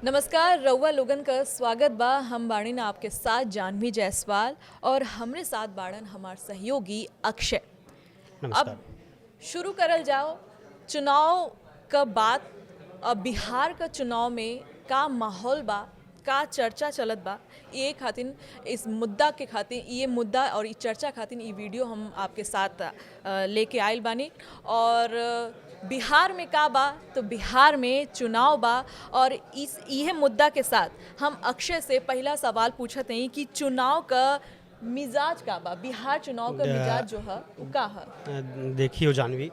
नमस्कार रउआ लोगन का स्वागत बा। हम बाड़ीन आपके साथ जानवी जायसवाल और हमरे साथ बाड़न हमार सहयोगी अक्षय। नमस्कार। अब शुरू करल जाओ चुनाव का बात। अब बिहार का चुनाव में का माहौल बा, का चर्चा चलत बा, ये खातिन इस मुद्दा के खातिर ये मुद्दा और ये चर्चा खातिर ये वीडियो हम आपके साथ लेके आयल बानी। और बिहार में का बा तो बिहार में चुनाव बा और इस यह मुद्दा के साथ हम अक्षय से पहला सवाल पूछते हैं कि चुनाव का मिजाज का बा, बिहार चुनाव का मिजाज जो है वो का है। देखियो जानवी,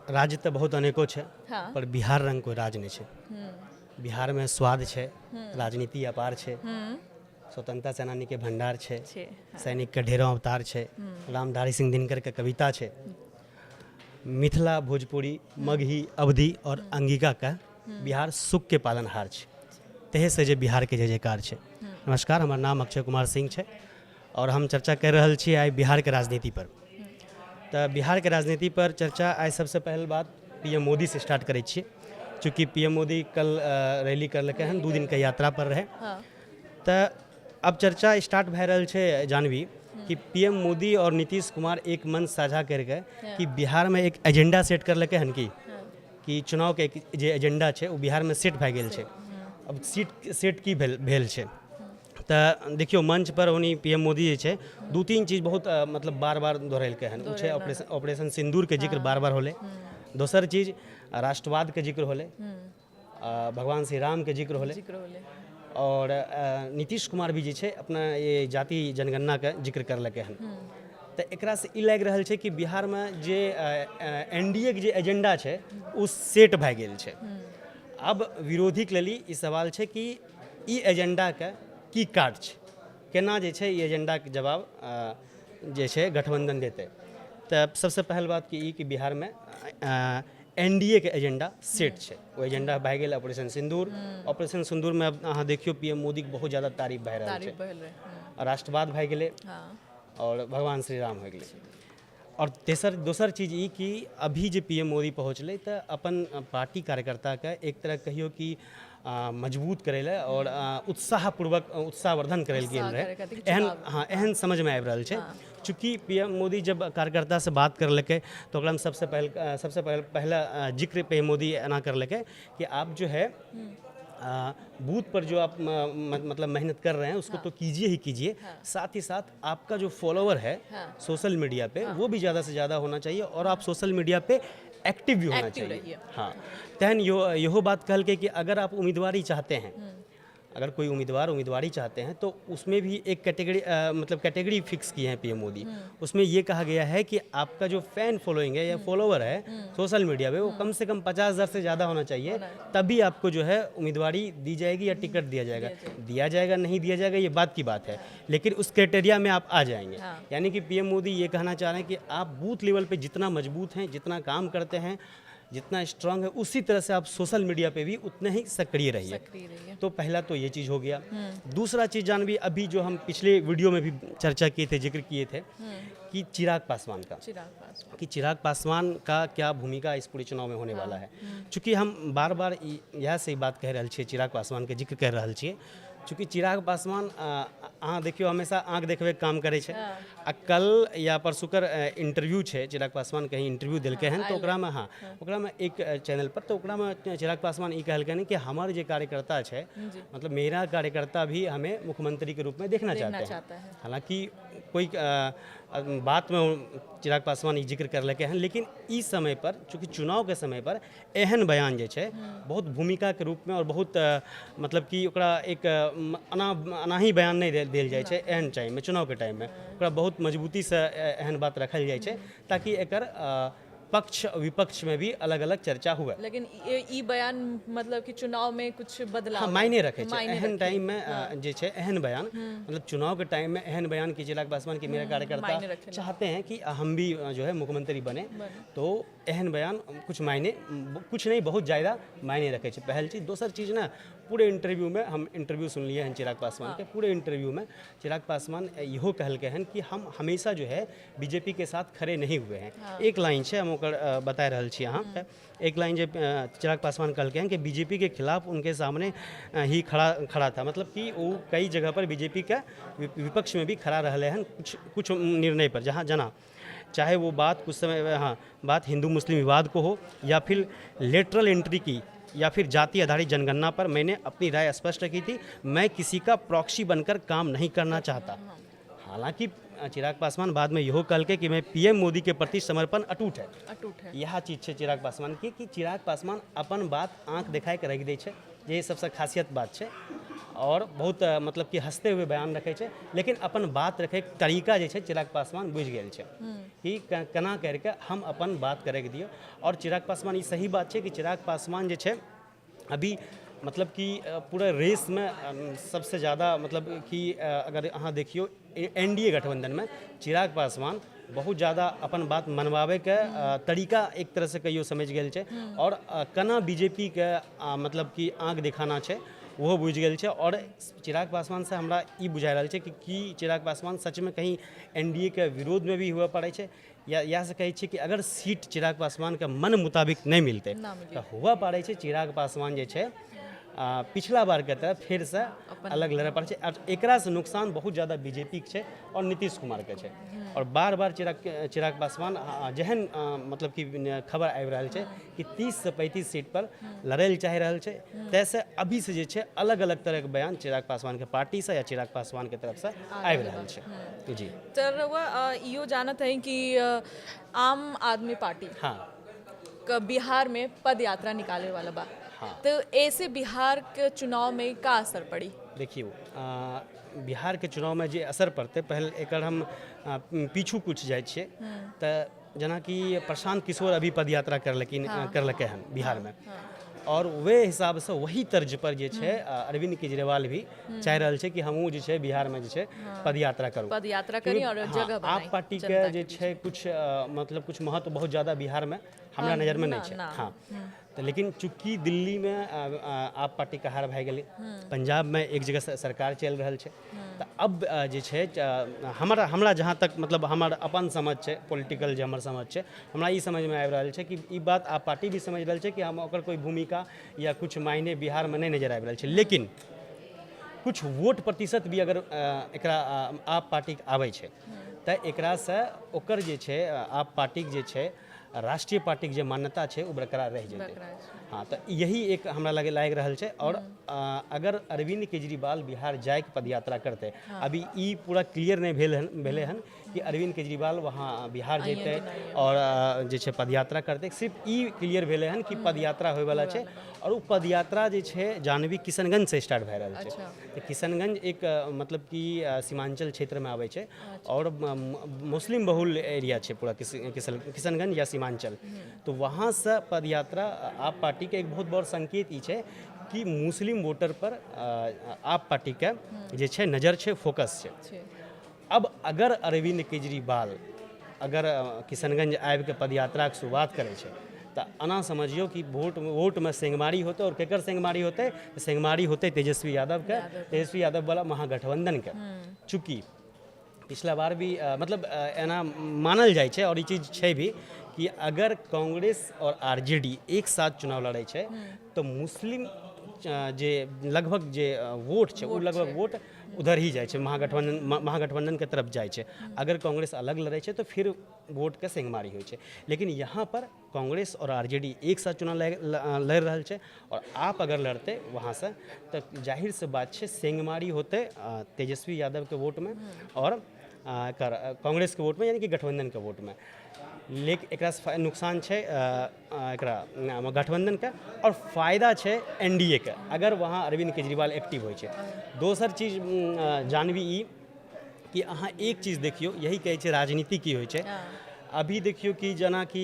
राज्य तो बहुत अनेको छे, हाँ। पर बिहार रंग कोई राज नहीं छे। बिहार में स्वाद छे, राजनीति अपार छे, स्वतंत्रता सेनानी के भंडार छे, सैनिक के ढेरों अवतार छे, रामधारी सिंह दिनकर के कविता छे, मिथिला भोजपुरी मगही अवधि और अंगिका का बिहार सुख के पालनहार छे। तहे से जे बिहार के जय जयकार छे। नमस्कार, हमार नाम अक्षय कुमार सिंह छे और हम चर्चा कर रहल छी आइ बिहार के राजनीति पर। तो बिहार के राजनीति पर चर्चा आज सबसे पहल बात पीएम मोदी से स्टार्ट करे छिए, चूँकि पीएम मोदी कल रैली करलकै हन, 2 दिन के यात्रा पर रहे। तो अब चर्चा स्टार्ट भै रहल छे जानवी कि पीएम मोदी और नीतीश कुमार एक मंच साझा करके कि बिहार में एक एजेंडा सेट करलकै हन कि चुनाव के एक जे एजेंडा छे वो बिहार में सेट भै गेल छे। अब सीट सेट की भेल छे तो देखियो मंच पर उन्हीं पीएम मोदी जे छे 2-3 चीज बहुत मतलब बार बार दोहरेलकै हन। उ छे ऑपरेशन सिंदूर के जिक्र बार बार होले। दोसर चीज राष्ट्रवाद के जिक्र होले, भगवान श्री राम के जिक्र होले। और नीतीश कुमार भी जे छे अपना ये जाति जनगणना के जिक्र करलकै हन। तो एकरा से ई लग रहल छे कि बिहार में जे एनडीए के जे एजेंडा छे उ सेट भै गेल छे। अब विरोधी के लिए ई सवाल छे कि ई एजेंडा के की काट छे, केना जे छे ई एजेंडा के जवाब जे छे गठबंधन देते। तो सबसे पहल बात कि बिहार में एनडीए के एजेंडा सेट छे। वो एजेंडा भै गेल ऑपरेशन सिंदूर। ऑपरेशन सिंदूर में अब अहाँ देखियो पीएम मोदी के बहुत ज़्यादा तारीफ भै रहल छे। राष्ट्रवाद भै गेले और भगवान श्री राम हो गेले। और दोसर चीज ई कि अभी जे पीएम मोदी पहुँचले तो अपन पार्टी कार्यकर्ता के एक तरह कहियो कि मजबूत करेले और उत्साहपूर्वक उत्साहवर्धन करल गेल रहे। एहन समझ में आबि रहल छे। चूँकि पीएम मोदी जब कार्यकर्ता से बात करलकै तो ओकरा में सबसे पहला जिक्र पीएम मोदी एना करलकै कि आप जो है बूथ पर जो आप मतलब मेहनत कर रहे हैं उसको तो कीजिए ही कीजिए, साथ ही साथ आपका जो फॉलोवर है सोशल मीडिया पे वो भी ज़्यादा से ज़्यादा होना चाहिए और आप सोशल मीडिया पे एक्टिव भी होना चाहिए। हाँ, तहन यहो बात कहल के कि अगर आप उम्मीदवारी चाहते हैं, अगर कोई उम्मीदवारी चाहते हैं तो उसमें भी एक कैटेगरी फिक्स की है पीएम मोदी। उसमें ये कहा गया है कि आपका जो फैन फॉलोइंग है या फॉलोवर है सोशल मीडिया पे वो कम से कम 50,000 से ज़्यादा होना चाहिए, तभी आपको जो है उम्मीदवारी दी जाएगी या टिकट दिया जाएगा नहीं दिया जाएगा ये बात की बात है, लेकिन उस क्राइटेरिया में आप आ जाएंगे। यानी कि पीएम मोदी ये कहना चाह रहे हैं कि आप बूथ लेवल पर जितना मजबूत हैं, जितना काम करते हैं, जितना स्ट्रांग है, उसी तरह से आप सोशल मीडिया पे भी उतने ही सक्रिय रहिए। तो पहला तो ये चीज़ हो गया। दूसरा चीज़ जानवी, अभी जो हम पिछले वीडियो में भी चर्चा किए थे, जिक्र किए थे कि चिराग पासवान का क्या भूमिका इस पूरे चुनाव में होने वाला है। चूँकि हम बार बार यह से बात कह रहे छे, चिराग पासवान के जिक्र कर रहे छे। चूँकि चिराग पासवान अहाँ देखियो हमेशा आँख देखबे काम करे छे। आ कल या परसुकर इंटरव्यू छे, चिराग पासवान कहीं इंटरव्यू दिलके हन तो ओकरा में एक चैनल पर तो ओकरा में चिराग पासवान ई कहलकन कि हमार जे कार्यकर्ता छे, मतलब मेरा कार्यकर्ता भी हमें मुख्यमंत्री के रूप में देखना चाहते हैं। हालांकि कोई बात में चिराग पासवान ई जिक्र करलके हन, लेकिन इस समय पर चूँकि चुनाव के समय पर एहन बयान जे छे बहुत भूमिका के रूप में और बहुत मतलब कि ओकरा एक अनाही बयान नहीं देल जाए छे। एहन टाइम में, चुनाव के टाइम में ओकरा बहुत मजबूती से एहन बात रखल जाए छे ताकि एकर पक्ष विपक्ष में भी अलग अलग चर्चा हुआ। लेकिन ई बयान मतलब कि चुनाव में कुछ बदलाव मायने रखे छे। एहन टाइम में जे छे एहन बयान मतलब चुनाव के टाइम में एहन बयान की चिराग पासवान की मेरा कार्यकर्ता चाहते हैं कि हम भी जो है मुख्यमंत्री बने, तो एहन बयान कुछ नहीं बहुत ज़्यादा मायने रखे छे। पहल चीज़। दोसर चीज़ ना, पूरे इंटरव्यू में हम इंटरव्यू सुन लिए हैं चिराग पासवान के। पूरे इंटरव्यू में चिराग पासवान इहो कहलके हन कि हम हमेशा जो है बीजेपी के साथ खड़े नहीं हुए हैं। एक लाइन है, हम ओकर बता रहल छी अहाँ के। एक लाइन जे चिराग पासवान कहलकै हन कि बीजेपी के खिलाफ उनके सामने ही खड़ा था, मतलब कि वो कई जगह पर बीजेपी का विपक्ष में भी खड़ा रहले हन कुछ निर्णय पर, जहाँ जना चाहे वो बात कुछ समय बात हिंदू मुस्लिम विवाद को हो या फिर लेटरल एंट्री की या फिर जाति आधारित जनगणना पर मैंने अपनी राय स्पष्ट की थी, मैं किसी का प्रॉक्सी बनकर काम नहीं करना चाहता। हालांकि चिराग पासवान बाद में यहो कहलकै कि मैं पीएम मोदी के प्रति समर्पण अटूट है। यह चीज है चिराग पासवान की कि चिराग पासवान अपन बात आँख देखाय के रख दै छै, ये सबसे खासियत बात है। और बहुत मतलब कि हंसते हुए बयान रखे छै, लेकिन अपन बात रखे तरीका जे छै चिराग पासवान बुझ गेल छै कि केना करके हम अपन बात करे के दियो। और चिराग पासवान, ये सही बात है कि चिराग पासवान जे छै अभी मतलब कि पूरा रेस में सबसे ज़्यादा मतलब कि अगर अहाँ देखियो एनडीए गठबंधन में चिराग पासवान बहुत ज़्यादा अपन बात मनवावे के तरीका एक तरह से कहियो समझ गेल छै और केना बीजेपी के मतलब कि आँख दिखाना छै वो बुझ गेल छै। और चिराग पासवान से हमरा ई बुझा रहल छै कि चिराग पासवान सच में कहीं एनडीए के विरोध में भी हुआ पड़े छै या से कहै छै कि अगर सीट चिराग पासवान के मन मुताबिक नहीं मिलते तो हुआ पड़े छै चिराग पासवान जे छै पिछला बार के तरह फिर से अलग लड़े पड़े छै। और एकरा से नुकसान बहुत ज़्यादा बीजेपी के छै और नीतीश कुमार के छै। और बार बार चिराग पासवान जहन मतलब कि खबर आबि रहल छै कि 30 से 35 सीट पर लड़े ल चाह रहल छै, तैसे अभी से जे छै अलग अलग तरह के बयान चिराग पासवान के पार्टी से या चिराग पासवान के तरफ से आबि रहल छै। जी तर वह इहो जानत है कि आम आदमी पार्टी का बिहार में पद यात्रा निकाले वाला बा, तो ऐसे बिहार के चुनाव में का असर पड़ी? देखियो बिहार के चुनाव में जे असर पड़ते पहले एक हम पीछू कुछ जाए छे तो जना कि प्रशांत किशोर अभी पदयात्रा करलकै हन बिहार में, और वे हिसाब से वही तर्ज पर जे छे अरविंद केजरीवाल भी चाह रहल छे कि हमहू जे छे बिहार में जे छे पदयात्रा करी और जगह बनाई। आप पार्टी के जे छे कुछ मतलब कुछ महत्व बहुत ज़्यादा बिहार में हमरा नज़र में नहीं छे। हाँ तो लेकिन चूँकि दिल्ली में आप पार्टी का हार भए गेलै, पंजाब में एक जगह सरकार चल रहल छै, तो अब जे छै हमरा जहाँ तक मतलब हमर अपन समझ छै पॉलिटिकल जे हमर समझ छै, हमरा ई समझ में आबि रहल छै कि ई बात आप पार्टी भी समझ रहल छै कि हम ओकर कोई भूमिका या कुछ मायने बिहार में नहीं नजर आबि रहल छै। लेकिन कुछ वोट प्रतिशत भी अगर एकरा आप पार्टी के आबै छै तो एकरा से ओकर जे छै आप पार्टी जे छै राष्ट्रीय पार्टी के जो मान्यता है वो बरकरार रह जाए। हाँ तो यही एक हमरा लाग रहा है। और अगर अरविंद केजरीवाल बिहार जाए के पदयात्रा करते, अभी ई पूरा क्लियर नहीं भेले हन कि अरविंद केजरीवाल वहाँ बिहार जेते और जे छे पदयात्रा करते, सिर्फ ई क्लियर भेले हन कि पदयात्रा होय वाला है। और वो पदयात्रा जे छे जानवी किशनगंज से स्टार्ट भए रहल छै। तो किशनगंज एक मतलब कि सीमांचल क्षेत्र में आवे छै और मुस्लिम बहुल एरिया है पूरा किशनगंज या सीमांचल। तो वहाँ से पदयात्रा आप पार्टी के एक बहुत बड़ संकेत ई छै कि मुस्लिम वोटर पर आप पार्टी के जे छै नजर छै, फोकस छै। अब अगर अरविंद केजरीवाल अगर किशनगंज आबि के पदयात्रा के शुरुआत करे छै तो अना समझियो कि वोट में सेंगमारी होते, और केकर सेंगमारी होते? सेंगमारी होते तेजस्वी यादव वाला महागठबंधन के। चूँकि पिछला बार भी मतलब एना मानल जाए छे और ये चीज़ छे भी कि अगर कांग्रेस और आरजेडी एक साथ चुनाव लड़े छे तो मुस्लिम जे लगभग जे वोट छे वो लगभग वोट उधर ही जाए छे, महागठबंधन के तरफ जाए छे। अगर कांग्रेस अलग लड़े छे तो फिर वोट के सेंगमारी होय छे। लेकिन यहाँ पर कांग्रेस और आरजेडी एक साथ चुनाव लड़ रहा है, और आप अगर लड़ते वहाँ से तो जाहिर से बात है सेंगमारी होते तेजस्वी यादव के वोट में और कांग्रेस के वोट में, यानी कि गठबंधन के वोट में। लेकिन एक नुकसान है गठबंधन का और फायदा है एनडीए के अगर वहाँ अरविंद केजरीवाल एक्टिव हो। दोसर चीज जानवी ई कि अहाँ एक चीज़ देखियो, यही कहै छै राजनीति की होइ छै। अभी देखियो कि जना कि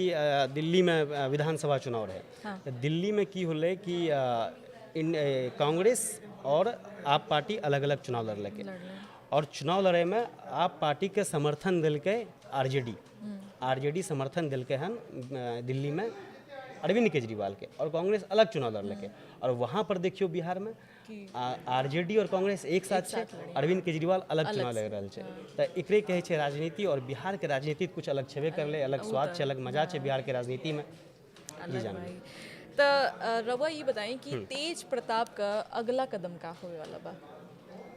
दिल्ली में विधानसभा चुनाव रहे, दिल्ली में की होले कि कांग्रेस और आप पार्टी अलग अलग चुनाव लड़लकै, और चुनाव लड़े में आप पार्टी के समर्थन दिलकै आरजेडी समर्थन दिलकै हन दिल्ली में अरविंद केजरीवाल के और कांग्रेस अलग चुनाव लड़लकै और वहाँ पर देखियो बिहार में आरजेडी और कांग्रेस एक साथ छै, अरविंद केजरीवाल अलग चुनाव लड़ रहल छै। तऽ एकरे कहै छै राजनीति, और बिहार के राजनीति कुछ अलग छेबे करले, अलग स्वाद छै, अलग मजा छै बिहार के राजनीति में। जी जान तो रवा ये बताएं कि तेज प्रताप का अगला कदम का होने वाला बा?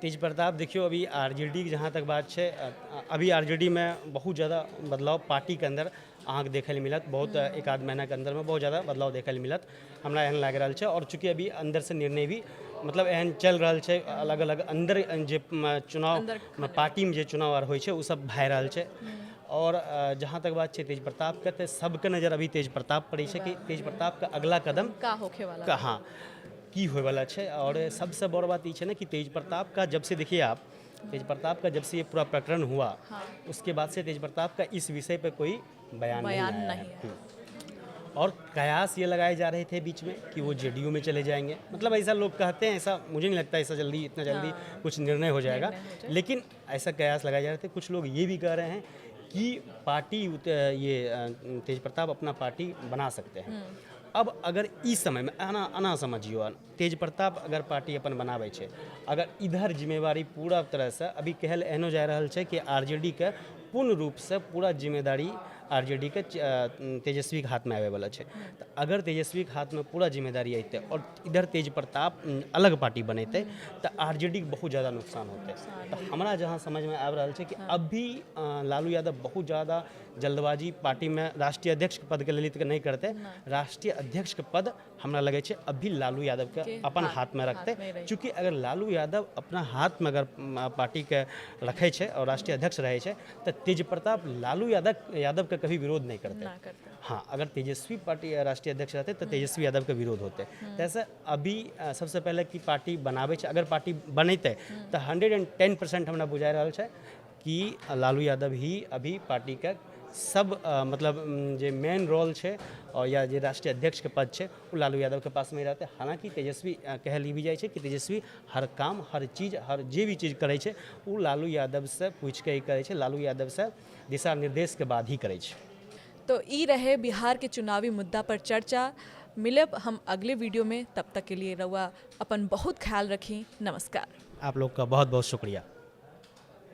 तेज प्रताप देखियो अभी आरजेडी की जहाँ तक बात है, अभी आरजेडी में बहुत ज़्यादा बदलाव पार्टी के अंदर अहाँ के देखे मिलत। बहुत एक आध महीना के अंदर में बहुत ज़्यादा बदलाव देखे मिलत, हमरा एहन लाग रहा है। और चूँकि अभी अंदर से निर्णय भी मतलब एहन चल रहा है, अलग अलग अंदर जे चुनाव पार्टी में जे चुनाव आर होइ छै उ सब भए रहल छै। और जहाँ तक बात है तेज प्रताप के, तो सबके नज़र अभी तेज प्रताप पड़े छै कि तेज प्रताप का अगला कदम का होखे वाला कहाँ की होए वाला है। और सबसे बड़ बात ये है ना कि तेज प्रताप का जब से देखिए आप, तेज प्रताप का जब से ये पूरा प्रकरण हुआ, उसके बाद से तेज प्रताप का इस विषय पे कोई बयान नहीं है। और कयास ये लगाए जा रहे थे बीच में कि वो जेडीयू में चले जाएंगे, मतलब ऐसा लोग कहते हैं, ऐसा मुझे नहीं लगता ऐसा जल्दी इतना जल्दी कुछ निर्णय हो जाएगा, लेकिन ऐसा कयास लगाए जा रहे थे। कुछ लोग ये भी कह रहे हैं कि पार्टी ये तेज प्रताप अपना पार्टी बना सकते हैं। अब अगर इस समय में आना समझियो, तेज प्रताप अगर पार्टी अपन बनाबै छै, अगर इधर जिम्मेवारी पूरा तरह से अभी कहल एहनो जा रहल छै कि आरजेडी के पूर्ण रूप से पूरा जिम्मेदारी आरजेडी के तेजस्वी के हाथ में आवे वाला है। तो अगर तेजस्वी के हाथ में पूरा जिम्मेदारी अते और इधर तेज प्रताप अलग पार्टी बनेते तो आरजेडी के बहुत ज़्यादा नुकसान होते। तो हमारा जहाँ समझ में आ रहा है कि अभी लालू यादव बहुत ज़्यादा जल्दबाजी पार्टी में राष्ट्रीय अध्यक्ष के पद के ललित नहीं करते। राष्ट्रीय अध्यक्ष के पद हमरा लगे छै अभी लालू यादव के अपन हाथ में रखते, चूँकि अगर लालू यादव अपना हाथ में अगर पार्टी के रखे छै और राष्ट्रीय अध्यक्ष रहे छै तो तेज प्रताप लालू यादव के कभी विरोध नहीं करते। हाँ, अगर तेजस्वी पार्टी राष्ट्रीय अध्यक्ष रहते तो तेजस्वी यादव के विरोध होते। जैसे अभी सबसे पहले की पार्टी बनावे छै, अगर पार्टी बनते तो 110% हमरा बुझा रहा है कि लालू यादव ही अभी पार्टी के सब मतलब जे मेन रोल है और या जे राष्ट्रीय अध्यक्ष के पद है वो लालू यादव के पास में रहते। हालांकि तेजस्वी कहल भी जाए कि तेजस्वी हर काम हर चीज़ हर जे भी चीज़ करे छै वो लालू यादव से पूछ के ही करे छै, लालू यादव से दिशा निर्देश के बाद ही करे छै। तो ई रहे बिहार के चुनावी मुद्दा पर चर्चा। मिलब हम अगले वीडियो में, तब तक के लिए रउआ अपन बहुत ख्याल रखें। नमस्कार। आप लोग का बहुत बहुत शुक्रिया।